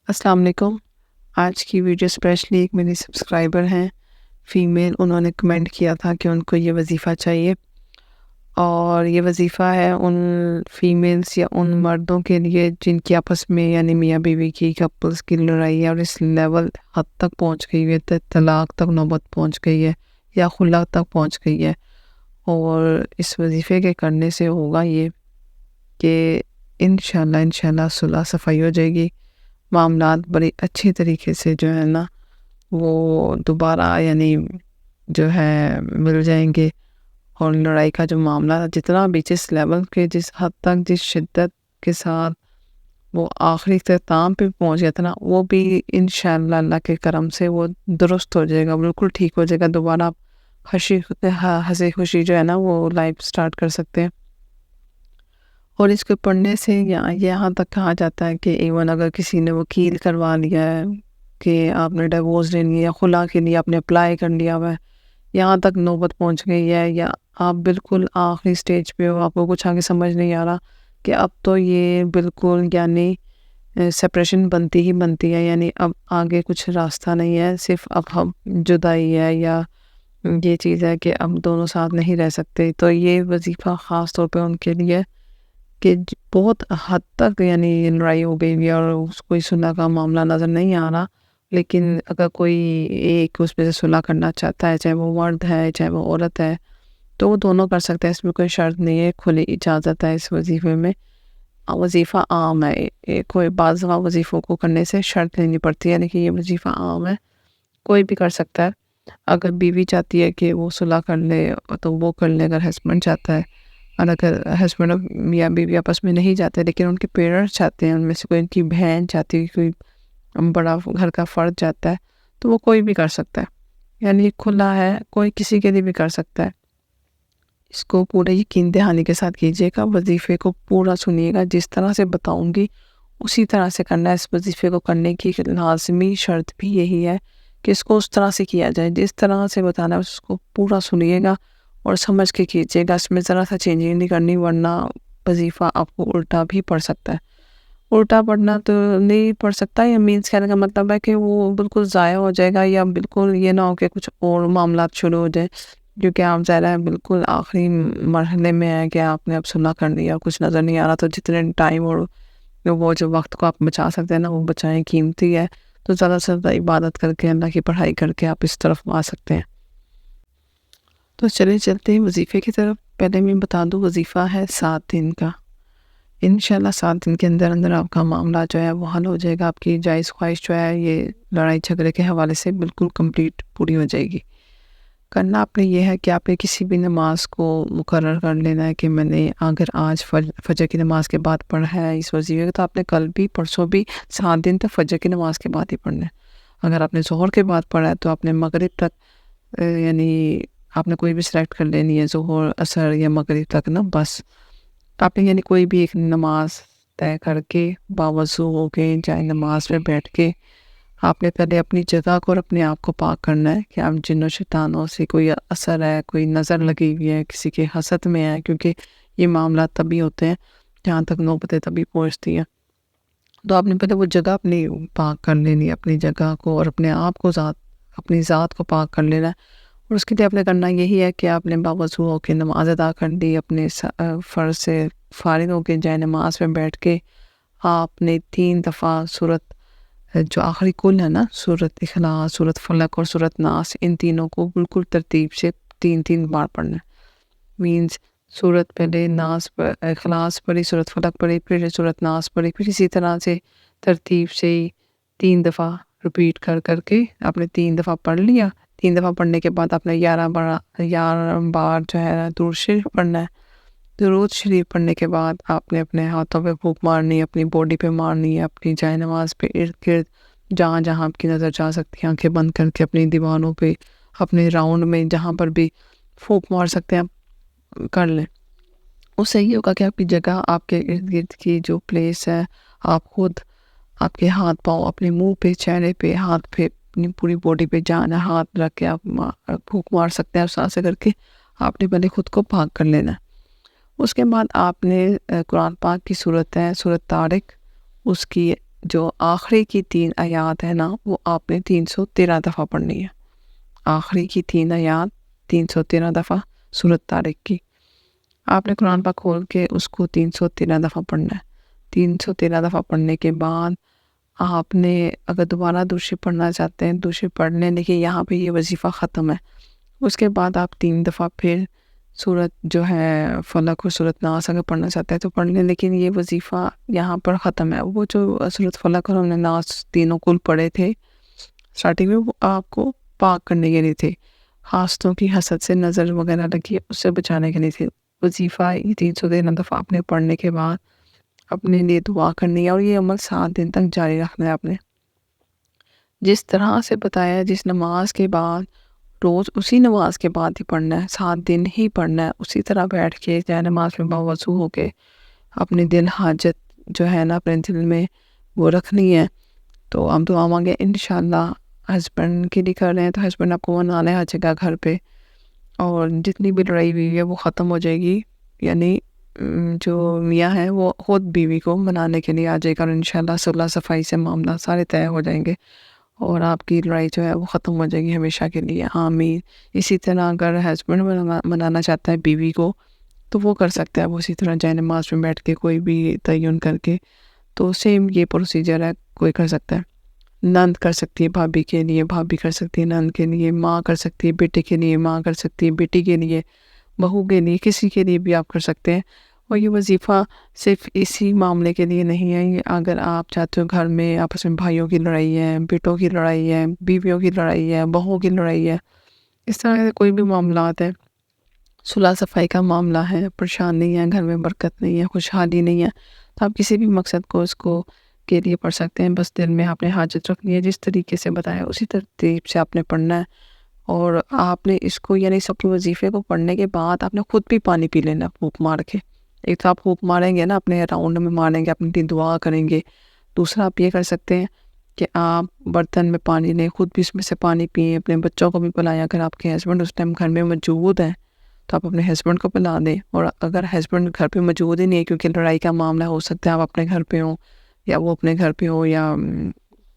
السلام علیکم۔ آج کی ویڈیو اسپیشلی ایک میری سبسکرائبر ہیں فیمیل، انہوں نے کمنٹ کیا تھا کہ ان کو یہ وظیفہ چاہیے، اور یہ وظیفہ ہے ان فیمیلز یا ان مردوں کے لیے جن کی آپس میں یعنی میاں بیوی کی کپلز کی لڑائی ہے اور اس لیول حد تک پہنچ گئی ہے، طلاق تک نوبت پہنچ گئی ہے یا خلا تک پہنچ گئی ہے۔ اور اس وظیفے کے کرنے سے ہوگا یہ کہ انشاءاللہ صلح صفائی ہو جائے گی، معاملات بڑی اچھی طریقے سے جو ہے نا وہ دوبارہ یعنی جو ہے مل جائیں گے، اور لڑائی کا جو معاملہ جتنا بھی جس لیول کے جس حد تک جس شدت کے ساتھ وہ آخری اختتام پہ پہنچ گیا تھا نا، وہ بھی انشاءاللہ اللہ کے کرم سے وہ درست ہو جائے گا، بالکل ٹھیک ہو جائے گا۔ دوبارہ آپ ہنسی خوشی جو ہے نا وہ لائف سٹارٹ کر سکتے ہیں۔ اور اس کو پڑھنے سے یہاں تک کہا جاتا ہے کہ ایون اگر کسی نے وکیل کروا لیا ہے کہ آپ نے ڈیورس لے لیا یا خلا کے لیے آپ نے اپلائی کر لیا ہوا ہے، یہاں تک نوبت پہنچ گئی ہے یا آپ بالکل آخری سٹیج پہ ہو، آپ کو کچھ آگے سمجھ نہیں آ رہا کہ اب تو یہ بالکل یعنی سپریشن بنتی ہی بنتی ہے، یعنی اب آگے کچھ راستہ نہیں ہے، صرف اب ہم جدائی ہے یا یہ چیز ہے کہ اب دونوں ساتھ نہیں رہ سکتے، تو یہ وظیفہ خاص طور پہ ان کے لیے کہ بہت حد تک یعنی لڑائی ہو گئی ہے اور کوئی صلح کا معاملہ نظر نہیں آ رہا، لیکن اگر کوئی ایک اس پہ سے صلح کرنا چاہتا ہے، چاہے وہ مرد ہے چاہے وہ عورت ہے، تو وہ دونوں کر سکتے ہیں، اس میں کوئی شرط نہیں ہے، کھلی اجازت ہے اس وظیفے میں۔ وظیفہ عام ہے، کوئی بعض وظیفوں کو کرنے سے شرط لینی پڑتی ہے، لیکن یہ وظیفہ عام ہے، کوئی بھی کر سکتا ہے۔ اگر بیوی چاہتی ہے کہ وہ صلح کر لے تو وہ کر لے، اگر ہسبینڈ چاہتا ہے، اور اگر ہسبینڈ اور میاں بیوی آپس میں نہیں جاتے لیکن ان کے پیرنٹس چاہتے ہیں، ان میں سے کوئی ان کی بہن چاہتی ہے، کوئی بڑا گھر کا فرد چاہتا ہے، تو وہ کوئی بھی کر سکتا ہے، یعنی کھلا ہے، کوئی کسی کے لیے بھی کر سکتا ہے۔ اس کو پورے یقین دہانی کے ساتھ کیجیے گا، وظیفے کو پورا سنیے گا، جس طرح سے بتاؤں گی اسی طرح سے کرنا ہے۔ اس وظیفے کو کرنے کی لازمی شرط بھی یہی ہے کہ اس کو اس طرح سے کیا جائے، جس طرح سے بتانا ہے اس کو پورا سنیے گا اور سمجھ کے کیجیے گا، اس میں ذرا سا چینجنگ نہیں کرنی، ورنہ وظیفہ آپ کو الٹا بھی پڑ سکتا ہے۔ الٹا پڑھنا تو نہیں پڑ سکتا، یا مینس کہنے کا مطلب ہے کہ وہ بالکل ضائع ہو جائے گا، یا بالکل یہ نہ ہو کہ کچھ اور معاملات شروع ہو جائیں، کیونکہ آپ ظاہر ہے بالکل آخری مرحلے میں ہے کہ آپ نے اب صلح کرنی ہے اور کچھ نظر نہیں آ رہا، تو جتنے ٹائم اور وہ جو وقت کو آپ بچا سکتے ہیں نا وہ بچائیں، قیمتی ہے، تو زیادہ سے زیادہ عبادت کر کے اللہ کی پڑھائی کر کے آپ اس طرف آ سکتے ہیں۔ تو چلتے ہیں وظیفے کی طرف۔ پہلے میں بتا دوں وظیفہ ہے 7 دن کا، انشاءاللہ 7 دن کے اندر اندر آپ کا معاملہ جو ہے وہ حل ہو جائے گا، آپ کی جائز خواہش جو ہے یہ لڑائی جھگڑے کے حوالے سے بالکل کمپلیٹ پوری ہو جائے گی۔ کرنا آپ نے یہ ہے کہ آپ نے کسی بھی نماز کو مقرر کر لینا ہے کہ میں نے اگر آج فجر کی نماز کے بعد پڑھا ہے اس وظیفے کو، تو آپ نے کل بھی پرسوں بھی 7 دن تک فجر کی نماز کے بعد ہی پڑھنا ہے۔ اگر آپ نے ظہر کے بعد پڑھا ہے تو آپ نے مغرب تک یعنی آپ نے کوئی بھی سلیکٹ کر لینی ہے، ظہر عصر یا مغرب تک نا، بس آپ نے یعنی کوئی بھی ایک نماز طے کر کے باوضو ہو کے چاہے نماز میں بیٹھ کے آپ نے پہلے اپنی جگہ کو اور اپنے آپ کو پاک کرنا ہے کہ آپ جن و شیطانوں سے کوئی اثر ہے، کوئی نظر لگی ہوئی ہے، کسی کے حسد میں ہے، کیونکہ یہ معاملات تبھی ہوتے ہیں جہاں تک نوبتیں تبھی پہنچتی ہیں۔ تو آپ نے پہلے وہ جگہ اپنی پاک کر لینی ہے، اپنی جگہ کو اور اپنے آپ کو اپنی ذات کو پاک کر لینا ہے، اور اس کے لیے آپ نے کرنا یہی ہے کہ آپ نے باوضو ہو کے نماز ادا کر دی، اپنے فرض سے فارغ ہو کے جائے نماز میں بیٹھ کے آپ نے 3 دفعہ سورت جو آخری کل ہے نا، سورت اخلاص، سورت فلق اور سورت ناس، ان تینوں کو بالکل ترتیب سے 3 بار پڑھنا ہے۔ مینز سورت پہلے ناس اخلاص پڑھی، سورت فلق پڑھی، پھر سورت ناس پڑھی، پھر اسی طرح سے ترتیب سے 3 دفعہ رپیٹ کر کے آپ نے 3 دفعہ پڑھ لیا۔ 3 دفعہ پڑھنے کے بعد آپ نے 11 بار جو ہے درود شریف پڑھنا ہے۔ درود شریف پڑھنے کے بعد آپ نے اپنے ہاتھوں پہ پھونک مارنی ہے، اپنی باڈی پہ مارنی ہے، اپنی جائے نماز پہ ارد گرد جہاں جہاں آپ کی نظر جا سکتی ہے، آنکھیں بند کر کے اپنی دیواروں پہ، اپنے راؤنڈ میں جہاں پر بھی پھونک مار سکتے ہیں آپ کر لیں۔ اس سے یہ ہوگا کہ آپ کی جگہ، آپ کے ارد گرد کی جو پلیس ہے، آپ خود آپ کے ہاتھ پاؤں اپنے منہ پہ، چہرے پہ، ہاتھ پہ، اپنی پوری باڈی پہ جہاں ہاتھ رکھ کے آپ پھونک مار سکتے ہیں، اس طرح سے کر کے آپ نے پہلے خود کو پاک کر لینا ہے۔ اس کے بعد آپ نے قرآن پاک کی صورت ہے سورت طارق، اس کی جو آخری کی 3 آیات ہے نا وہ آپ نے 313 دفعہ پڑھنی ہے. آخری کی 3 آیات 313 دفعہ سورۃ طارق کی. آپ نے قرآن پاک کھول کے اس کو 313 دفعہ پڑھنا ہے. 313 دفعہ پڑھنے کے بعد آپ نے اگر دوبارہ درود شریف پڑھنا چاہتے ہیں درود شریف پڑھ لیں، لیکن یہاں پہ یہ وظیفہ ختم ہے. اس کے بعد آپ 3 دفعہ پھر سورت جو ہے فلق اور سورت ناس اگر پڑھنا چاہتے ہیں تو پڑھ لیں، لیکن یہ وظیفہ یہاں پر ختم ہے. وہ جو سورت فلق اور ہم نے ناس تینوں کل پڑھے تھے اسٹارٹنگ میں، وہ آپ کو پاک کرنے کے لیے تھے، خاصتوں کی حسد سے نظر وغیرہ لگی ہے اس سے بچانے کے لیے تھے. وظیفہ یہ 313 دفعہ آپ نے پڑھنے کے بعد اپنے لیے دعا کرنی ہے، اور یہ عمل 7 دن تک جاری رکھنا ہے. آپ نے جس طرح سے بتایا، جس نماز کے بعد روز اسی نماز کے بعد ہی پڑھنا ہے، 7 دن ہی پڑھنا ہے، اسی طرح بیٹھ کے جائے نماز میں باوضو ہو کے اپنے دل حاجت جو ہے نا اپنے دل میں وہ رکھنی ہے. تو ہم دعا مانگے انشاءاللہ. ہسبینڈ کے لیے کر رہے ہیں تو ہسبینڈ آپ کو منانے آ جائے گا گھر پہ، اور جتنی بھی لڑائی ہوئی ہے وہ ختم ہو جائے گی. یعنی جو میاں ہے وہ خود بیوی کو منانے کے لیے آ جائے گا، اور انشاءاللہ صلح صفائی سے معاملہ سارے طے ہو جائیں گے، اور آپ کی لڑائی جو ہے وہ ختم ہو جائے گی ہمیشہ کے لیے. آمین. اسی طرح اگر ہسبینڈ منانا چاہتا ہے بیوی کو تو وہ کر سکتا ہے، وہ اسی طرح جائے نماز میں بیٹھ کے کوئی بھی تعین کر کے. تو سیم یہ پروسیجر ہے، کوئی کر سکتا ہے. نند کر سکتی ہے بھابھی کے لیے، بھابھی کر سکتی ہے نند کے لیے، ماں کر سکتی ہے بیٹے کے لیے، ماں کر سکتی ہے بیٹی کے لیے، بہو کے لیے، کسی کے لیے بھی آپ کر سکتے ہیں. اور یہ وظیفہ صرف اسی معاملے کے لیے نہیں ہے، یہ اگر آپ چاہتے ہو گھر میں آپس میں بھائیوں کی لڑائی ہے، بیٹوں کی لڑائی ہے، بیویوں کی لڑائی ہے، بہوؤں کی لڑائی ہے، اس طرح سے کوئی بھی معاملات ہے، صلح صفائی کا معاملہ ہے، پریشانی ہے، گھر میں برکت نہیں ہے، خوشحالی نہیں ہے، تو آپ کسی بھی مقصد کو اس کو کے لیے پڑھ سکتے ہیں. بس دل میں آپ نے حاجت رکھنی ہے، جس طریقے سے بتایا اسی ترتیب سے آپ نے پڑھنا ہے. اور آپ نے اس کو یعنی سب کے وظیفے کو پڑھنے کے بعد آپ نے خود بھی پانی پی لینا پھونک مار کے. ایک تو آپ پھونک ماریں گے نا، اپنے راؤنڈ میں ماریں گے، اپنی دعا کریں گے. دوسرا آپ یہ کر سکتے ہیں کہ آپ برتن میں پانی لیں، خود بھی اس میں سے پانی پئیں، اپنے بچوں کو بھی پلائیں. اگر آپ کے ہسبینڈ اس ٹائم گھر میں موجود ہیں تو آپ اپنے ہسبینڈ کو پلا دیں، اور اگر ہسبینڈ گھر پہ موجود ہی نہیں ہے کیونکہ لڑائی کا معاملہ ہو سکتا ہے، آپ اپنے گھر پہ ہوں یا وہ اپنے گھر پہ ہو، یا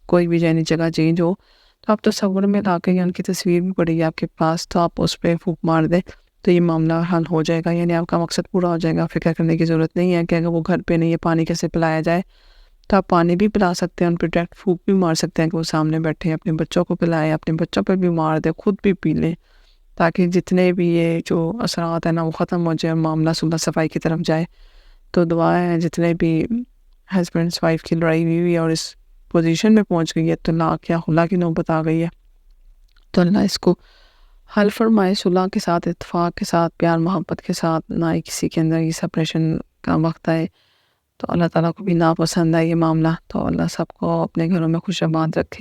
کوئی بھی یعنی جگہ چینج ہو، تو آپ تصور میں لا کے یا ان کی تصویر بھی پڑی ہے آپ کے پاس، تو آپ اس پہ پھونک مار دیں تو یہ معاملہ حل ہو جائے گا. یعنی آپ کا مقصد پورا ہو جائے گا. فکر کرنے کی ضرورت نہیں ہے کہ اگر وہ گھر پہ نہیں ہے پانی کیسے پلایا جائے. تو آپ پانی بھی پلا سکتے ہیں، ان پہ ڈائریکٹ پھونک بھی مار سکتے ہیں کہ وہ سامنے بیٹھے ہیں، اپنے بچوں کو پلائیں، اپنے بچوں پہ بھی مار دیں، خود بھی پی لیں، تاکہ جتنے بھی یہ جو اثرات ہیں نا وہ ختم ہو جائے، معاملہ صلح صفائی کی طرف جائے. تو دعائیں ہیں جتنے بھی ہسبینڈ وائف کی لڑائی ہوئی ہے اور اس پوزیشن میں پہنچ گئی ہے، طلاق یا خلا کی نوبت آ گئی ہے، تو اللہ اس کو حل فرمائے صلح کے ساتھ، اتفاق کے ساتھ، پیار محبت کے ساتھ. نہ ہی کسی کے اندر یہ سپریشن کا وقت آئے، تو اللہ تعالیٰ کو بھی ناپسند ہے یہ معاملہ. تو اللہ سب کو اپنے گھروں میں خوش آباد رکھے.